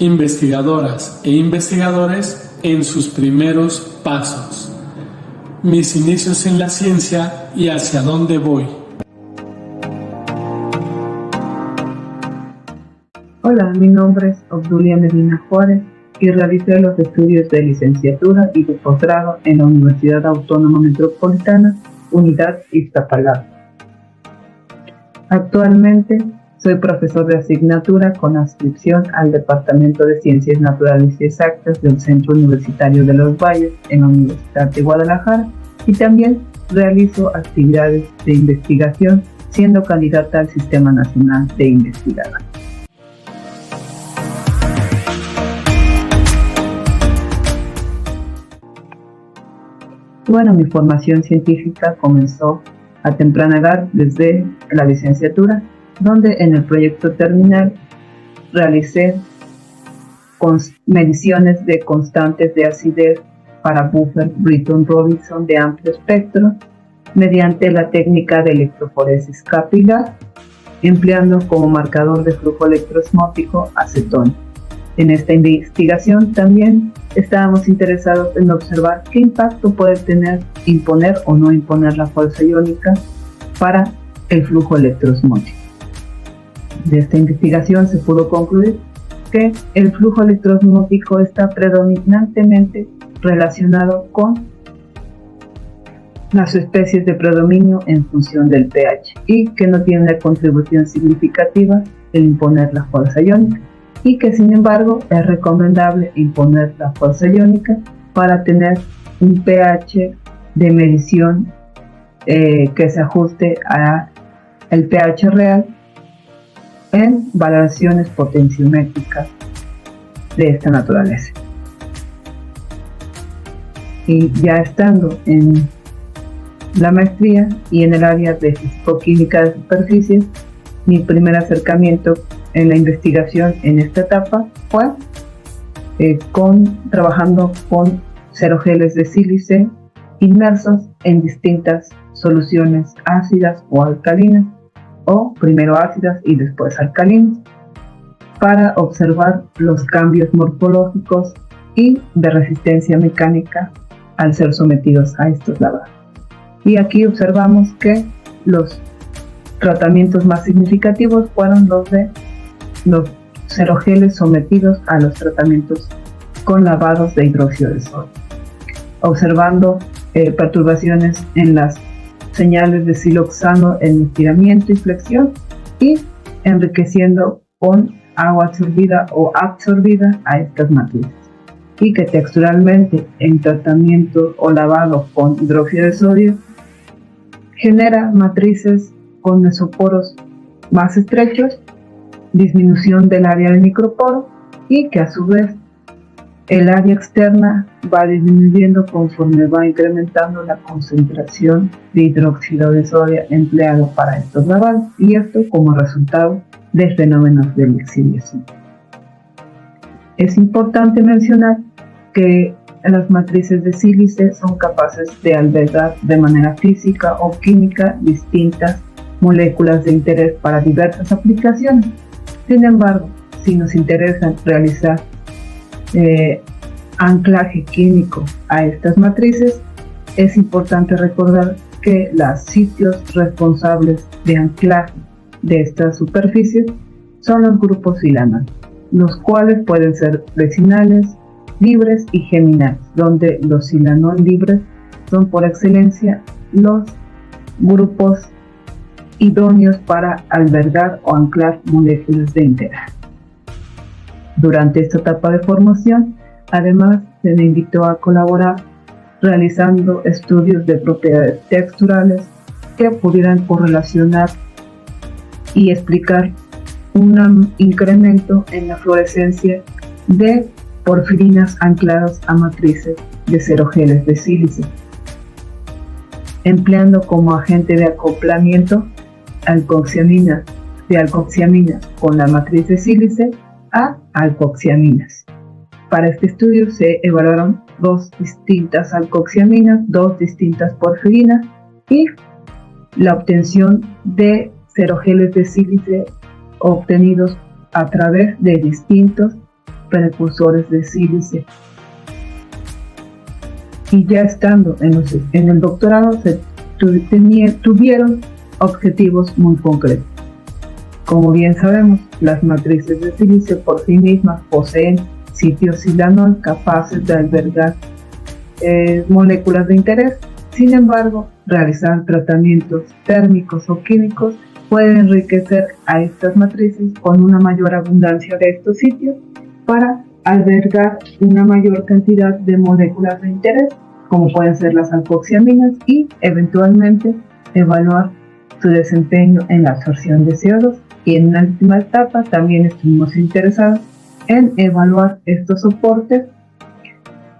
investigadoras e investigadores en sus primeros pasos, mis inicios en la ciencia y hacia dónde voy. Hola, mi nombre es Obdulia Medina Juárez y realicé los estudios de licenciatura y de posgrado en la Universidad Autónoma Metropolitana, Unidad Iztapalapa. Actualmente soy profesor de asignatura con adscripción al Departamento de Ciencias Naturales y Exactas del Centro Universitario de los Valles en la Universidad de Guadalajara y también realizo actividades de investigación siendo candidata al Sistema Nacional de Investigadores. Bueno, mi formación científica comenzó a temprana edad desde la licenciatura, donde en el proyecto terminal realicé mediciones de constantes de acidez para buffer Britton-Robinson de amplio espectro mediante la técnica de electroforesis capilar, empleando como marcador de flujo electroosmótico acetona. En esta investigación también estábamos interesados en observar qué impacto puede tener imponer o no imponer la fuerza iónica para el flujo electroosmótico. De esta investigación se pudo concluir que el flujo electroosmótico está predominantemente relacionado con las especies de predominio en función del pH y que no tiene una contribución significativa en imponer la fuerza iónica, y que sin embargo es recomendable imponer la fuerza iónica para tener un pH de medición que se ajuste al pH real en valoraciones potenciométricas de esta naturaleza. Y ya estando en la maestría y en el área de físico-química de superficies, mi primer acercamiento en la investigación en esta etapa fue trabajando con cerogeles de sílice inmersos en distintas soluciones ácidas o alcalinas, o primero ácidas y después alcalinas, para observar los cambios morfológicos y de resistencia mecánica al ser sometidos a estos lavados. Y aquí observamos que los tratamientos más significativos fueron los de los cerogeles sometidos a los tratamientos con lavados de hidróxido de sodio, observando perturbaciones en las señales de siloxano en estiramiento y flexión y enriqueciendo con agua absorbida o absorbida a estas matrices, y que texturalmente en tratamiento o lavado con hidróxido de sodio genera matrices con mesoporos más estrechos, disminución del área de microporo, y que a su vez el área externa va disminuyendo conforme va incrementando la concentración de hidróxido de sodio empleado para estos lavados, y esto como resultado de fenómenos de lixiviación. Es importante mencionar que las matrices de sílice son capaces de albergar de manera física o química distintas moléculas de interés para diversas aplicaciones. Sin embargo, si nos interesa realizar anclaje químico a estas matrices, es importante recordar que los sitios responsables de anclaje de estas superficies son los grupos silanales, los cuales pueden ser vecinales, libres y geminales, donde los silanol libres son por excelencia los grupos idóneos para albergar o anclar moléculas de interés. Durante esta etapa de formación, además, se me invitó a colaborar realizando estudios de propiedades texturales que pudieran correlacionar y explicar un incremento en la fluorescencia de porfirinas ancladas a matrices de cerogeles de sílice, empleando como agente de acoplamiento alcoxiaminas con la matriz de sílice a alcoxiaminas. Para este estudio se evaluaron dos distintas alcoxiaminas, dos distintas porfirinas y la obtención de cerogeles de sílice obtenidos a través de distintos precursores de sílice. Y ya estando en el doctorado tuvieron objetivos muy concretos. Como bien sabemos, las matrices de sílice por sí mismas poseen sitios silanol capaces de albergar moléculas de interés. Sin embargo, realizar tratamientos térmicos o químicos puede enriquecer a estas matrices con una mayor abundancia de estos sitios para albergar una mayor cantidad de moléculas de interés, como pueden ser las alcoxiaminas, y eventualmente evaluar su desempeño en la absorción de CO2. Y en una última etapa también estuvimos interesados en evaluar estos soportes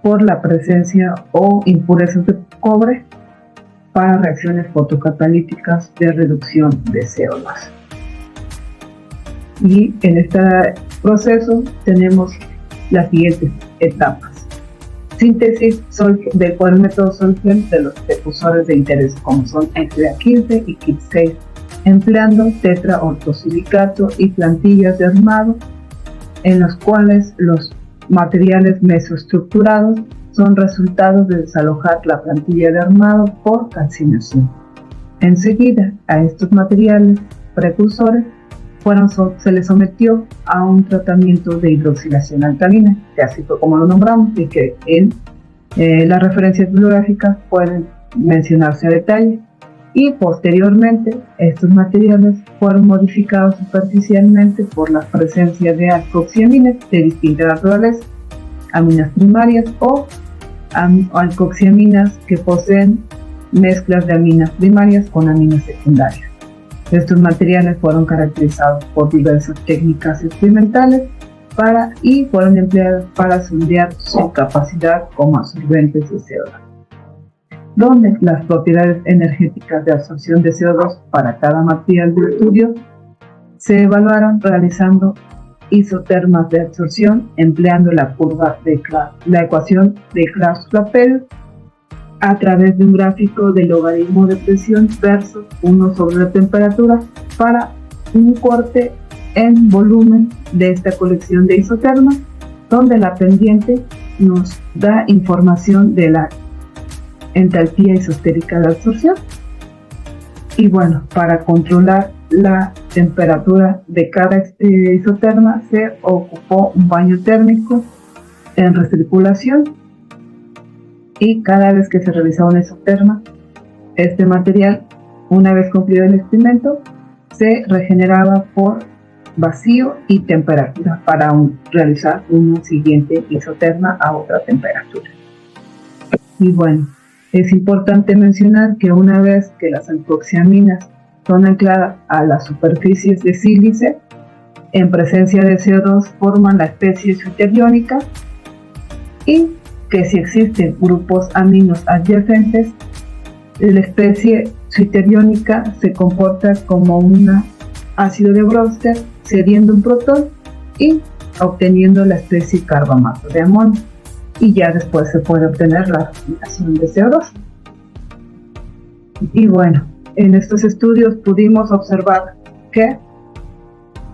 por la presencia o impurezas de cobre para reacciones fotocatalíticas de reducción de CO2. Y en este proceso tenemos las siguientes etapas: síntesis por el método Solgel de los precursores de interés, como son SDA15 y KIT6, empleando tetraortosilicato y plantillas de armado, en los cuales los materiales mesoestructurados son resultados de desalojar la plantilla de armado por calcinación. Enseguida, a estos materiales precursores se les sometió a un tratamiento de hidroxilación alcalina, que así fue como lo nombramos, y que en las referencias bibliográficas pueden mencionarse a detalle. Y posteriormente, estos materiales fueron modificados superficialmente por la presencia de alcoxiaminas de distinta naturaleza, aminas primarias o alcoxiaminas que poseen mezclas de aminas primarias con aminas secundarias. Estos materiales fueron caracterizados por diversas técnicas experimentales y fueron empleados para sondear su capacidad como absorbentes de CO2, donde las propiedades energéticas de absorción de CO2 para cada material de estudio se evaluaron realizando isotermas de absorción empleando la ecuación de Clausius-Clapeyron a través de un gráfico de logaritmo de presión versus 1 sobre la temperatura para un corte en volumen de esta colección de isotermas, donde la pendiente nos da información de la entalpía isostérica de absorción. Y bueno, para controlar la temperatura de cada isoterma se ocupó un baño térmico en recirculación, y cada vez que se realizaba un isoterma, este material, una vez concluido el experimento, se regeneraba por vacío y temperatura para realizar una siguiente isoterma a otra temperatura. Y bueno, es importante mencionar que una vez que las alcoxiaminas son ancladas a las superficies de sílice, en presencia de CO2 forman la especie suiteriónica, y que si existen grupos aminos adyacentes, la especie suiteriónica se comporta como un ácido de Brewster, cediendo un protón y obteniendo la especie carbamato de amonio, y ya después se puede obtener la oxidación de CO2. Y bueno, en estos estudios pudimos observar que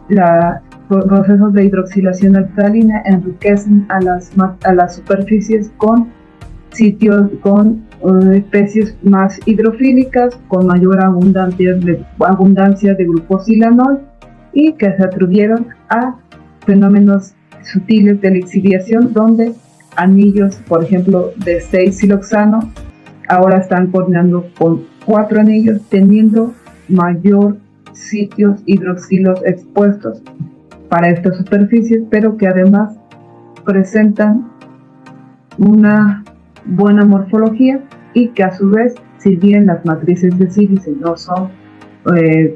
los procesos de hidroxilación alcalina enriquecen a las superficies con especies más hidrofílicas, con mayor abundancia de grupo silanol, y que se atribuyeron a fenómenos sutiles de lixiviación, donde anillos, por ejemplo, de 6-siloxano ahora están coordinando con 4 anillos, teniendo mayor sitios hidroxilos expuestos para estas superficies, pero que además presentan una buena morfología, y que a su vez, si bien las matrices de sílice no son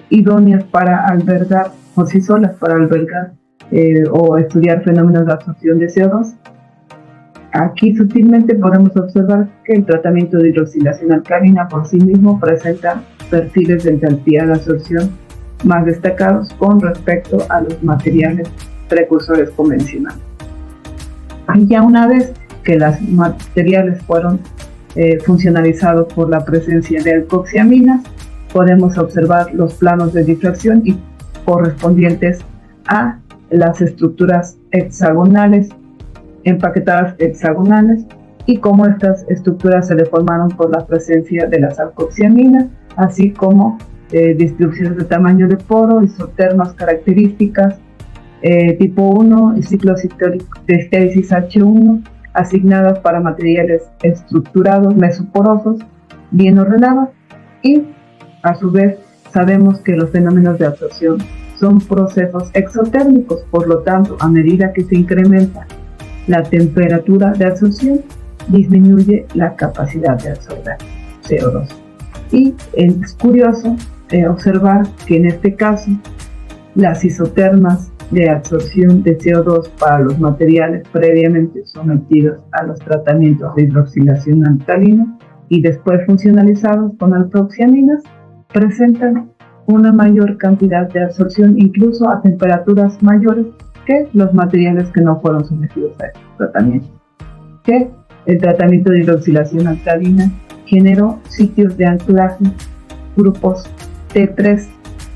idóneas para albergar por sí solas, para albergar o estudiar fenómenos de absorción de CO2, aquí sutilmente podemos observar que el tratamiento de hidroxilación alcalina por sí mismo presenta perfiles de entalpía de absorción más destacados con respecto a los materiales precursores convencionales. Y ya una vez que los materiales fueron funcionalizados por la presencia de alcoxiaminas, podemos observar los planos de difracción y correspondientes a las estructuras hexagonales, empaquetadas hexagonales, y cómo estas estructuras se deformaron por la presencia de las alcoxiaminas, así como distribuciones de tamaño de poro, isotermas características, tipo 1 y ciclos de estéresis H1, asignadas para materiales estructurados mesoporosos bien ordenados, y a su vez sabemos que los fenómenos de absorción son procesos exotérmicos, por lo tanto, a medida que se incrementa la temperatura de absorción, disminuye la capacidad de absorber CO2. Y es curioso observar que en este caso las isotermas de absorción de CO2 para los materiales previamente sometidos a los tratamientos de hidroxilación alcalina y después funcionalizados con alcoxiaminas presentan una mayor cantidad de absorción, incluso a temperaturas mayores que los materiales que no fueron sometidos a estos tratamientos. Que el tratamiento de hidroxilación alcalina generó sitios de anclaje, grupos T3,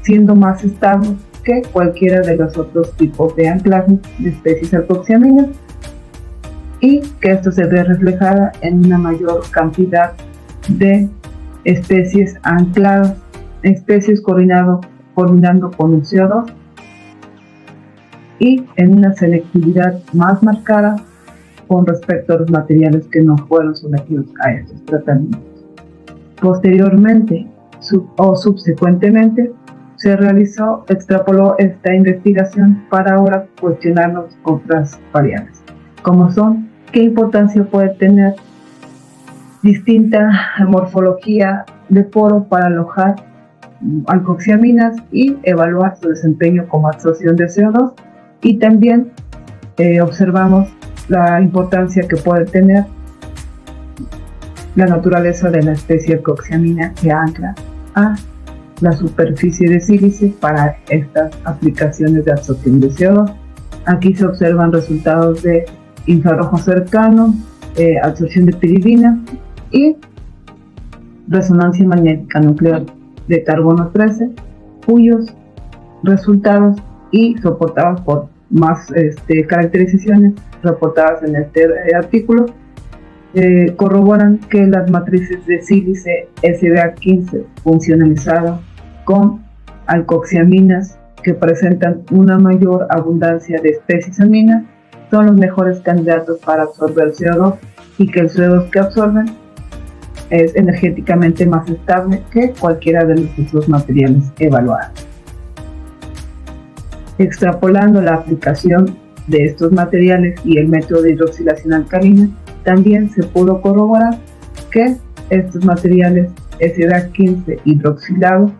siendo más estables que cualquiera de los otros tipos de anclaje de especies alcoxiaminas, y que esto se ve reflejada en una mayor cantidad de especies ancladas, especies coordinando con el CO2, y en una selectividad más marcada con respecto a los materiales que no fueron sometidos a estos tratamientos. Posteriormente subsecuentemente se extrapoló esta investigación para ahora cuestionarnos otras variables, como son qué importancia puede tener distinta morfología de poro para alojar alcoxiaminas y evaluar su desempeño como absorción de CO2, y también observamos la importancia que puede tener la naturaleza de la especie alcoxiamina que ancla a la superficie de sílice para estas aplicaciones de absorción de CO2. Aquí se observan resultados de infrarrojo cercano, absorción de piridina y resonancia magnética nuclear de carbono 13, cuyos resultados y soportados por más caracterizaciones reportadas en este artículo corroboran que las matrices de sílice SBA15 funcionalizadas con alcoxiaminas que presentan una mayor abundancia de especies aminas son los mejores candidatos para absorber CO2, y que el CO2 que absorben es energéticamente más estable que cualquiera de los otros materiales evaluados. Extrapolando la aplicación de estos materiales y el método de hidroxilación alcalina, también se pudo corroborar que estos materiales SDA15 hidroxilados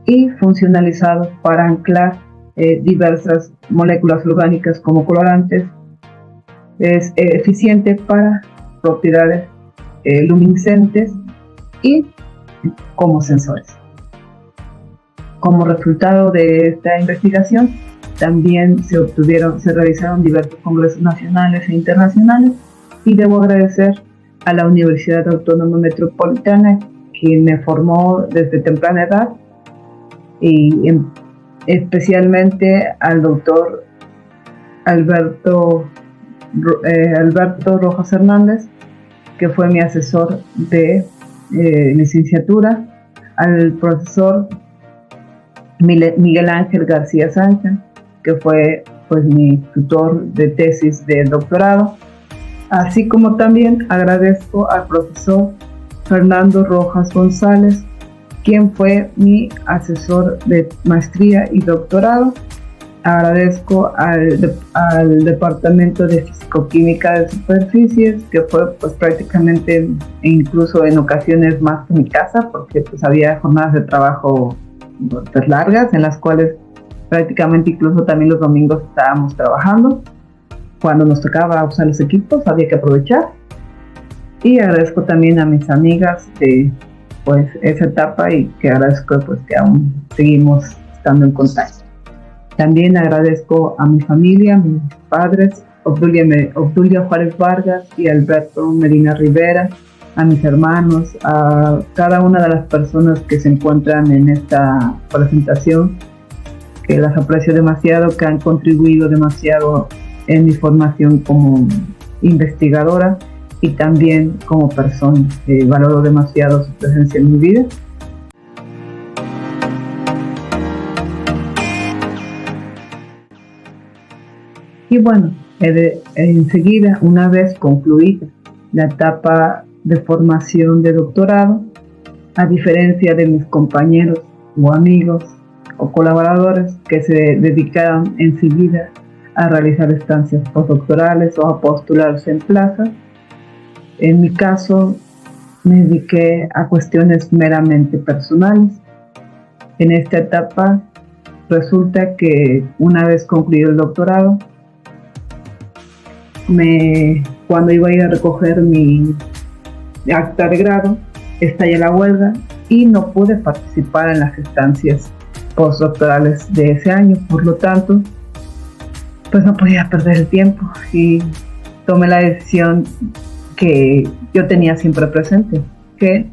y funcionalizados para anclar diversas moléculas orgánicas como colorantes es eficiente para propiedades luminiscentes y como sensores. Como resultado de esta investigación, también se realizaron diversos congresos nacionales e internacionales, y debo agradecer a la Universidad Autónoma Metropolitana, quien me formó desde temprana edad, y especialmente al doctor Alberto Rojas Hernández, que fue mi asesor de licenciatura, al profesor Miguel Ángel García Sánchez, que fue mi tutor de tesis de doctorado, así como también agradezco al profesor Fernando Rojas González, quien fue mi asesor de maestría y doctorado. Agradezco al Departamento de Fisicoquímica de Superficies, que fue prácticamente, incluso en ocasiones más que mi casa, porque había jornadas de trabajo largas en las cuales prácticamente incluso también los domingos estábamos trabajando. Cuando nos tocaba usar los equipos había que aprovechar. Y agradezco también a mis amigas de esa etapa, y que agradezco que aún seguimos estando en contacto. También agradezco a mi familia, a mis padres, Obdulia Juárez Vargas y Alberto Medina Rivera, a mis hermanos, a cada una de las personas que se encuentran en esta presentación, que las aprecio demasiado, que han contribuido demasiado en mi formación como investigadora y también como persona. Valoro demasiado su presencia en mi vida. Y bueno, enseguida, una vez concluida la etapa de formación de doctorado, a diferencia de mis compañeros o amigos o colaboradores que se dedicaron enseguida a realizar estancias postdoctorales o a postularse en plazas, en mi caso me dediqué a cuestiones meramente personales. En esta etapa resulta que una vez concluido el doctorado, cuando iba a ir a recoger mi acta de grado, estalló la huelga y no pude participar en las estancias postdoctorales de ese año. Por lo tanto, pues no podía perder el tiempo y tomé la decisión que yo tenía siempre presente, que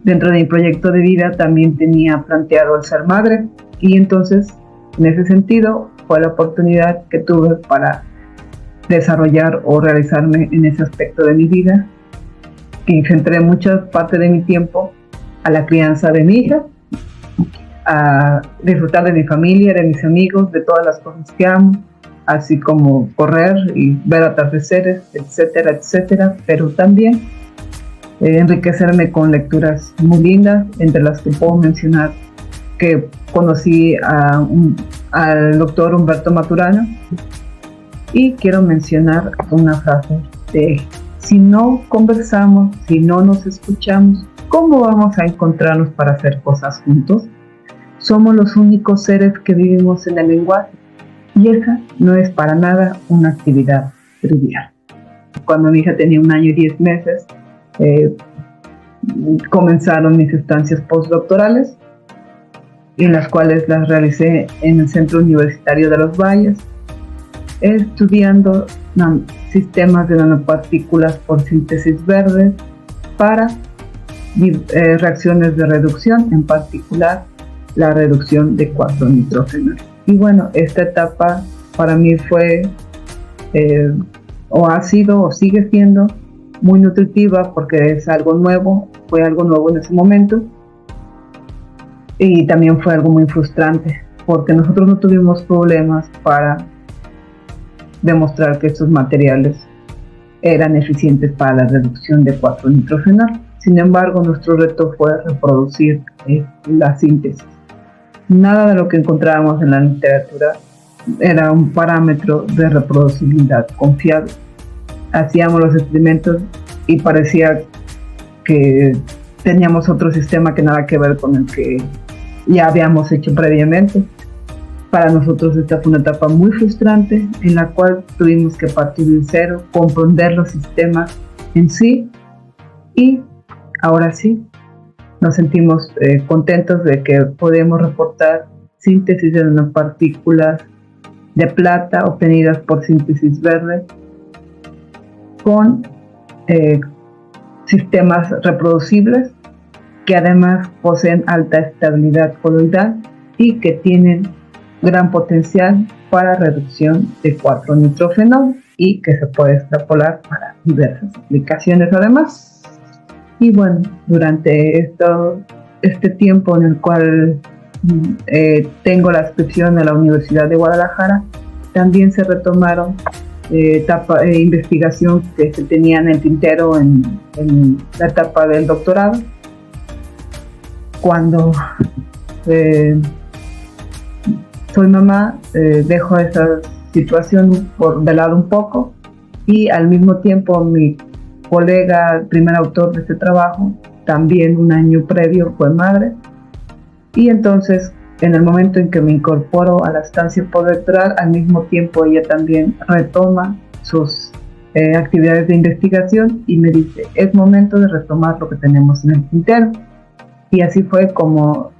dentro de mi proyecto de vida también tenía planteado el ser madre, y entonces en ese sentido fue la oportunidad que tuve para desarrollar o realizarme en ese aspecto de mi vida, y centré mucha parte de mi tiempo a la crianza de mi hija, a disfrutar de mi familia, de mis amigos, de todas las cosas que amo, así como correr y ver atardeceres, etcétera, etcétera, pero también enriquecerme con lecturas muy lindas, entre las que puedo mencionar que conocí al doctor Humberto Maturana, y quiero mencionar una frase de: si no conversamos, si no nos escuchamos, ¿cómo vamos a encontrarnos para hacer cosas juntos? Somos los únicos seres que vivimos en el lenguaje, y esa no es para nada una actividad trivial. Cuando mi hija tenía 1 año y 10 meses, comenzaron mis estancias postdoctorales, en las cuales las realicé en el Centro Universitario de los Valles, estudiando sistemas de nanopartículas por síntesis verde para reacciones de reducción, en particular la reducción de 4-nitrógeno. Y bueno, esta etapa para mí fue, o ha sido, o sigue siendo muy nutritiva, porque es algo nuevo, fue algo nuevo en ese momento, y también fue algo muy frustrante, porque nosotros no tuvimos problemas para demostrar que estos materiales eran eficientes para la reducción de 4-nitrógeno. Sin embargo, nuestro reto fue reproducir la síntesis. Nada de lo que encontrábamos en la literatura era un parámetro de reproducibilidad confiable. Hacíamos los experimentos y parecía que teníamos otro sistema que nada que ver con el que ya habíamos hecho previamente. Para nosotros esta fue una etapa muy frustrante, en la cual tuvimos que partir de cero, comprender los sistemas en sí, y ahora sí nos sentimos contentos de que podemos reportar síntesis de nanopartículas de plata obtenidas por síntesis verde con sistemas reproducibles que además poseen alta estabilidad coloidal y que tienen gran potencial para reducción de 4-nitrógeno, y que se puede extrapolar para diversas aplicaciones además. Y bueno, durante este tiempo en el cual tengo la inscripción a la Universidad de Guadalajara, también se retomaron investigación que se tenía en el tintero en la etapa del doctorado. Cuando soy mamá, dejo esa situación de lado un poco, y al mismo tiempo mi colega, el primer autor de este trabajo, también 1 año previo fue madre, y entonces en el momento en que me incorporo a la estancia postdoctoral, al mismo tiempo ella también retoma sus actividades de investigación y me dice: es momento de retomar lo que tenemos en el tintero. Y así fue como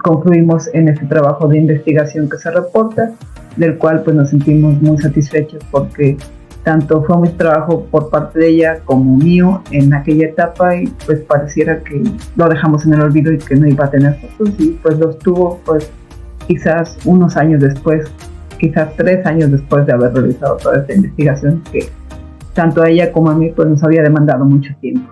concluimos en este trabajo de investigación que se reporta, del cual pues nos sentimos muy satisfechos, porque tanto fue mi trabajo por parte de ella como mío en aquella etapa, y pues pareciera que lo dejamos en el olvido y que no iba a tener frutos, y pues los tuvo pues quizás unos años después quizás 3 años después de haber realizado toda esta investigación, que tanto a ella como a mí pues nos había demandado mucho tiempo.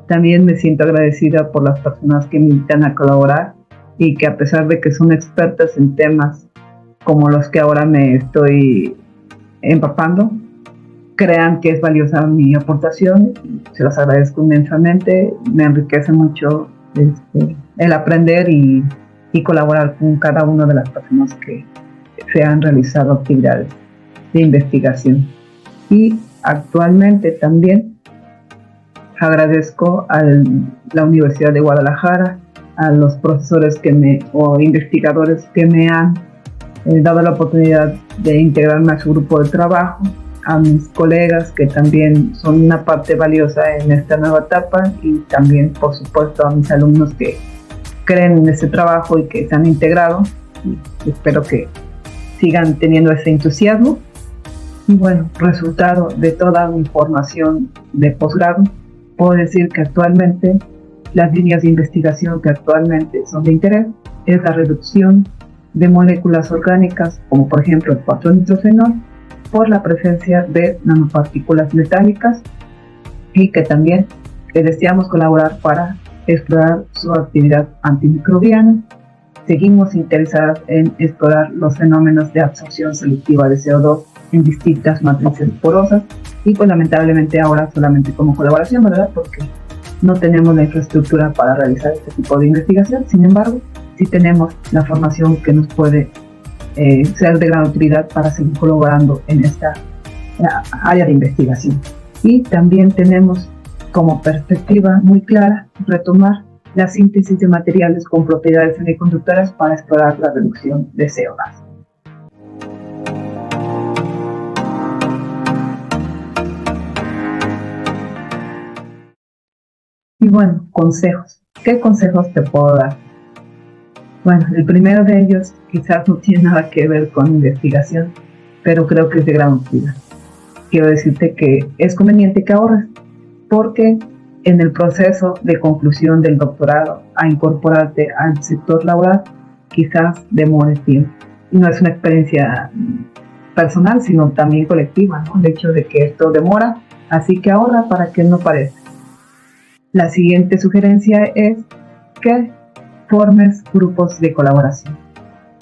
También me siento agradecida por las personas que me invitan a colaborar y que, a pesar de que son expertas en temas como los que ahora me estoy empapando, crean que es valiosa mi aportación. Se las agradezco inmensamente. Me enriquece mucho el aprender y colaborar con cada una de las personas que se han realizado actividades de investigación. Y actualmente también agradezco a la Universidad de Guadalajara, a los profesores o investigadores que me han dado la oportunidad de integrarme a su grupo de trabajo, a mis colegas que también son una parte valiosa en esta nueva etapa, y también, por supuesto, a mis alumnos que creen en este trabajo y que se han integrado, y espero que sigan teniendo ese entusiasmo. Y bueno, resultado de toda mi formación de posgrado, puedo decir que actualmente las líneas de investigación que actualmente son de interés es la reducción de moléculas orgánicas, como por ejemplo el 4-nitrofenol, por la presencia de nanopartículas metálicas, y que también deseamos colaborar para explorar su actividad antimicrobiana. Seguimos interesados en explorar los fenómenos de absorción selectiva de CO2 en distintas matrices porosas, y pues lamentablemente ahora solamente como colaboración, ¿verdad? Porque no tenemos la infraestructura para realizar este tipo de investigación. Sin embargo, sí tenemos la formación que nos puede ser de gran utilidad para seguir colaborando en esta área de investigación. Y también tenemos como perspectiva muy clara retomar la síntesis de materiales con propiedades semiconductoras para explorar la reducción de CO2. Y bueno, consejos. ¿Qué consejos te puedo dar? Bueno, el primero de ellos quizás no tiene nada que ver con investigación, pero creo que es de gran utilidad. Quiero decirte que es conveniente que ahorres, porque en el proceso de conclusión del doctorado a incorporarte al sector laboral quizás demore tiempo. Y no es una experiencia personal, sino también colectiva, ¿no? El hecho de que esto demora, así que ahorra para que no parezca. La siguiente sugerencia es que formes grupos de colaboración,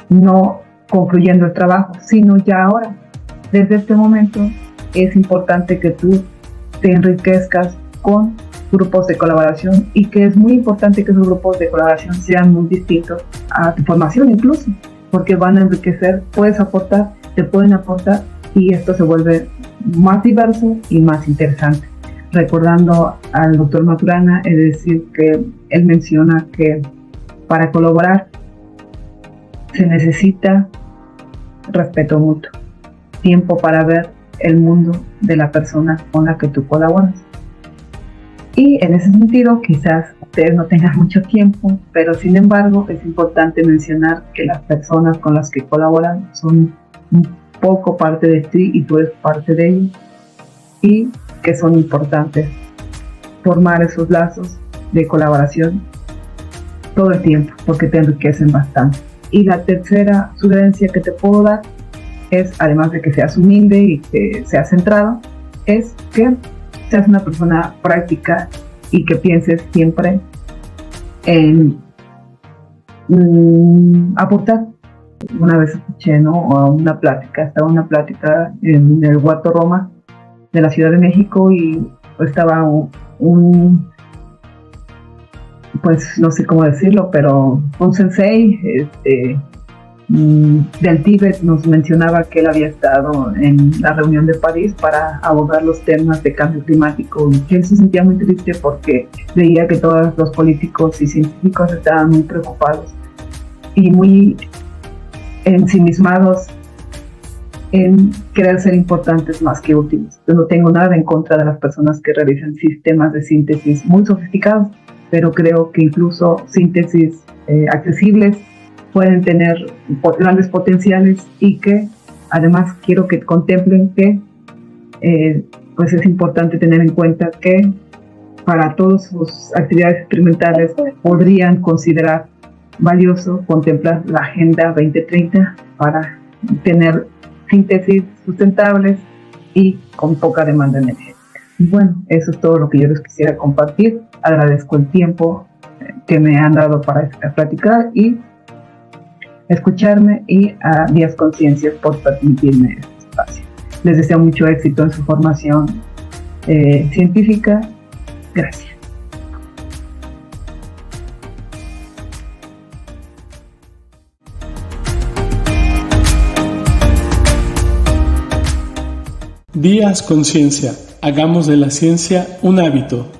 no concluyendo el trabajo, sino ya ahora. Desde este momento es importante que tú te enriquezcas con grupos de colaboración, y que es muy importante que esos grupos de colaboración sean muy distintos a tu formación incluso, porque van a enriquecer, puedes aportar, te pueden aportar, y esto se vuelve más diverso y más interesante. Recordando al doctor Maturana, es decir, que él menciona que para colaborar se necesita respeto mutuo, tiempo para ver el mundo de la persona con la que tú colaboras. Y en ese sentido, quizás ustedes no tengan mucho tiempo, pero sin embargo es importante mencionar que las personas con las que colaboran son un poco parte de ti y tú eres parte de ellos, y que son importantes formar esos lazos de colaboración todo el tiempo, porque te enriquecen bastante. Y la tercera sugerencia que te puedo dar es, además de que seas humilde y que seas centrado, es que seas una persona práctica y que pienses siempre en aportar. Una vez escuché, ¿no?, estaba una plática en el Huerto Roma de la Ciudad de México, y estaba pues no sé cómo decirlo, pero un sensei del Tíbet nos mencionaba que él había estado en la reunión de París para abordar los temas de cambio climático, y que él se sentía muy triste porque veía que todos los políticos y científicos estaban muy preocupados y muy ensimismados en querer ser importantes más que útiles. Yo no tengo nada en contra de las personas que realizan sistemas de síntesis muy sofisticados, pero creo que incluso síntesis accesibles pueden tener grandes potenciales, y que además quiero que contemplen que pues es importante tener en cuenta que para todas sus actividades experimentales podrían considerar valioso contemplar la Agenda 2030 para tener síntesis sustentables y con poca demanda energética. Y bueno, eso es todo lo que yo les quisiera compartir. Agradezco el tiempo que me han dado para platicar y escucharme, y a Días Conciencias por permitirme este espacio. Les deseo mucho éxito en su formación científica. Gracias. Días Conciencia. Hagamos de la ciencia un hábito.